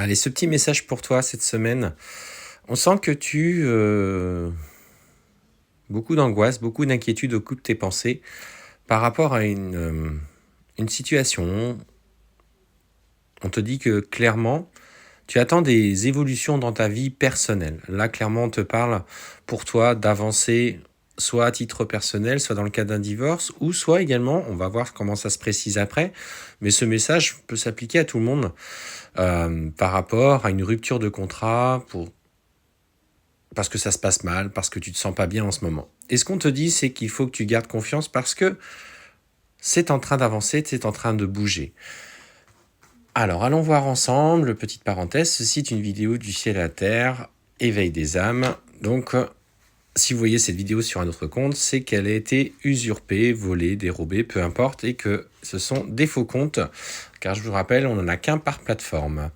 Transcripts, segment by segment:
Allez, ce petit message pour toi cette semaine. On sent que beaucoup d'angoisse, beaucoup d'inquiétude occupent tes pensées par rapport à une situation. On te dit que clairement, tu attends des évolutions dans ta vie personnelle. Là, clairement, on te parle pour toi d'avancer soit à titre personnel, soit dans le cas d'un divorce, ou soit également, on va voir comment ça se précise après, mais ce message peut s'appliquer à tout le monde par rapport à une rupture de contrat, parce que ça se passe mal, parce que tu te sens pas bien en ce moment. Et ce qu'on te dit, c'est qu'il faut que tu gardes confiance parce que c'est en train d'avancer, c'est en train de bouger. Alors, allons voir ensemble, petite parenthèse, ceci est une vidéo du ciel à la terre, éveil des âmes. Donc, si vous voyez cette vidéo sur un autre compte, c'est qu'elle a été usurpée, volée, dérobée, peu importe, et que ce sont des faux comptes, car je vous rappelle, on n'en a qu'un par plateforme.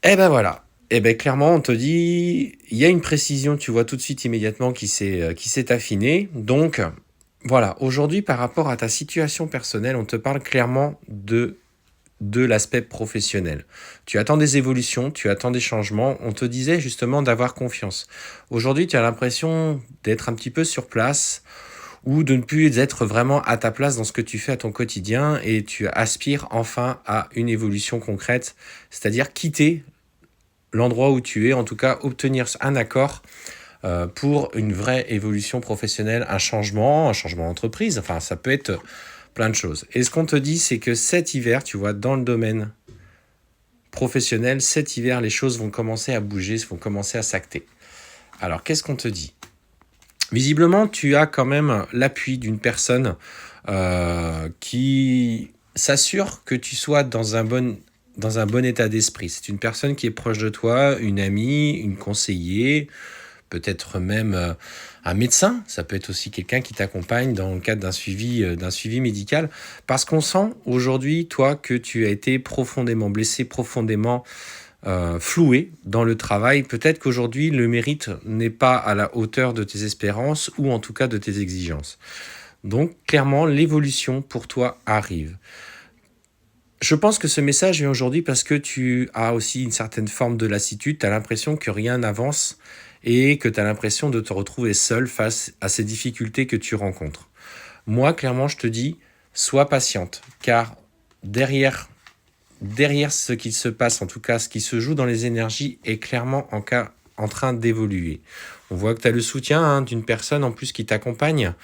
Et ben voilà. Et ben clairement, on te dit, il y a une précision, tu vois tout de suite immédiatement qui s'est affinée. Donc, voilà, aujourd'hui, par rapport à ta situation personnelle, on te parle clairement de l'aspect professionnel. Tu attends des évolutions, tu attends des changements. On te disait justement d'avoir confiance. Aujourd'hui, tu as l'impression d'être un petit peu sur place ou de ne plus être vraiment à ta place dans ce que tu fais à ton quotidien et tu aspires enfin à une évolution concrète, c'est-à-dire quitter l'endroit où tu es, en tout cas obtenir un accord pour une vraie évolution professionnelle, un changement d'entreprise, enfin ça peut être plein de choses. Et ce qu'on te dit, c'est que cet hiver, tu vois, dans le domaine professionnel, cet hiver, les choses vont commencer à bouger, vont commencer à s'acter. Alors, qu'est-ce qu'on te dit ? Visiblement, tu as quand même l'appui d'une personne qui s'assure que tu sois dans un bon état d'esprit. C'est une personne qui est proche de toi, une amie, une conseillère, peut-être même un médecin. Ça peut être aussi quelqu'un qui t'accompagne dans le cadre d'un suivi médical. Parce qu'on sent aujourd'hui, toi, que tu as été profondément blessé, profondément floué dans le travail. Peut-être qu'aujourd'hui, le mérite n'est pas à la hauteur de tes espérances ou en tout cas de tes exigences. Donc, clairement, l'évolution pour toi arrive. Je pense que ce message vient aujourd'hui parce que tu as aussi une certaine forme de lassitude, tu as l'impression que rien n'avance et que tu as l'impression de te retrouver seul face à ces difficultés que tu rencontres. Moi, clairement, je te dis, sois patiente, car derrière ce qui se passe, en tout cas ce qui se joue dans les énergies, est clairement en train d'évoluer. On voit que tu as le soutien d'une personne en plus qui t'accompagne,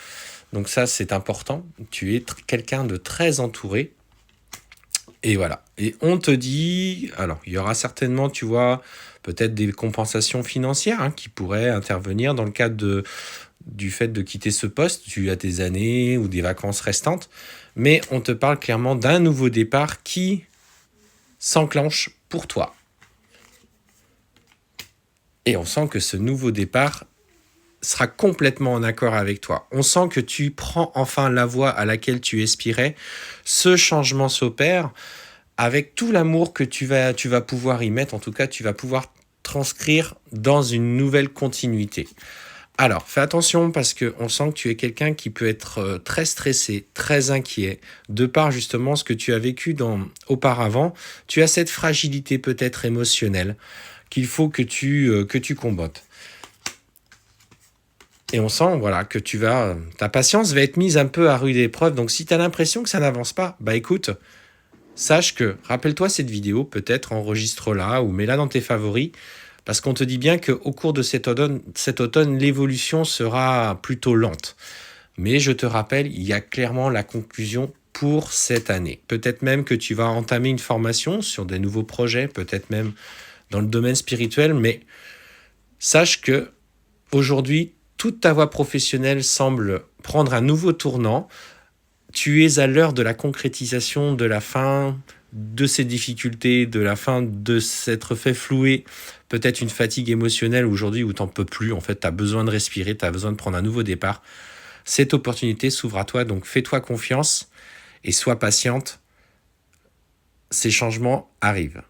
donc ça c'est important, tu es quelqu'un de très entouré. Et voilà. Et on te dit, alors il y aura certainement, tu vois, peut-être des compensations financières qui pourraient intervenir dans le cadre du fait de quitter ce poste, tu as tes années ou des vacances restantes, mais on te parle clairement d'un nouveau départ qui s'enclenche pour toi. Et on sent que ce nouveau départ sera complètement en accord avec toi. On sent que tu prends enfin la voie à laquelle tu aspirais. Ce changement s'opère avec tout l'amour que tu vas pouvoir y mettre. En tout cas, tu vas pouvoir transcrire dans une nouvelle continuité. Alors, fais attention parce qu'on sent que tu es quelqu'un qui peut être très stressé, très inquiet, de par justement ce que tu as vécu auparavant. Tu as cette fragilité peut-être émotionnelle qu'il faut que tu combattes. Et on sent voilà, que ta patience va être mise un peu à rude épreuve. Donc, si tu as l'impression que ça n'avance pas, bah écoute, sache que, rappelle-toi cette vidéo, peut-être enregistre-la ou mets-la dans tes favoris, parce qu'on te dit bien qu'au cours de cet automne, l'évolution sera plutôt lente. Mais je te rappelle, il y a clairement la conclusion pour cette année. Peut-être même que tu vas entamer une formation sur des nouveaux projets, peut-être même dans le domaine spirituel, mais sache que aujourd'hui, toute ta voie professionnelle semble prendre un nouveau tournant. Tu es à l'heure de la concrétisation, de la fin de ces difficultés, de la fin de s'être fait flouer, peut-être une fatigue émotionnelle aujourd'hui où tu n'en peux plus. En fait, tu as besoin de respirer, tu as besoin de prendre un nouveau départ. Cette opportunité s'ouvre à toi, donc fais-toi confiance et sois patiente. Ces changements arrivent.